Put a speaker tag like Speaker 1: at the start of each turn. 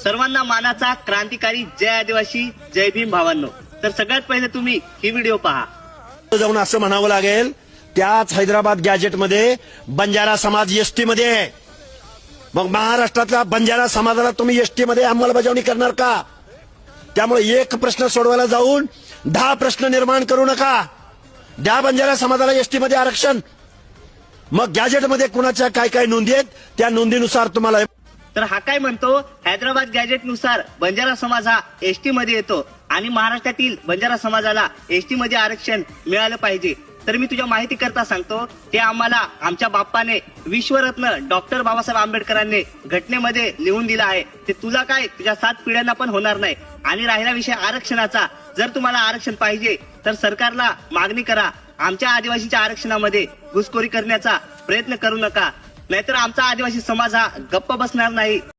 Speaker 1: सर्वांना मानाचा क्रांतिकारी जय आदिवासी जय भीम भावांनो. तर सगळ्यात पहिले तुम्ही ही व्हिडिओ पहा.
Speaker 2: जाऊन असं म्हणावं लागेल, त्याच हैदराबाद गॅजेटमध्ये बंजारा समाज एसटी मध्ये आहे. मग महाराष्ट्रातल्या बंजारा समाजाला तुम्ही एसटी मध्ये अंमलबजावणी करणार का? त्यामुळे एक प्रश्न सोडवायला जाऊन 10 प्रश्न निर्माण करू नका. द्या बंजारा समाजाला एसटी मध्ये आरक्षण. मग गॅजेटमध्ये कुणाच्या काय काय नोंदी आहेत त्या नोंदीनुसार तुम्हाला.
Speaker 1: तर हा काय म्हणतो, हैदराबाद गॅजेट नुसार बंजारा समाज हा एसटी मध्ये येतो आणि महाराष्ट्रातील बंजारा समाजाला एसटी मध्ये आरक्षण मिळालं पाहिजे. तर मी तुझ्या माहिती करता सांगतो, ते आम्हाला आमच्या बाप्पाने विश्वरत्न डॉक्टर बाबासाहेब आंबेडकरांनी घटनेमध्ये लिहून दिलं आहे. ते तुला काय तुझ्या 7 पिढ्यांना पण होणार नाही. आणि राहिला विषय आरक्षणाचा, जर तुम्हाला आरक्षण पाहिजे तर सरकारला मागणी करा. आमच्या आदिवासीच्या आरक्षणामध्ये घुसखोरी करण्याचा प्रयत्न करू नका, नाहीतर आमचा आदिवासी समाज हा गप्प बसणार नाही.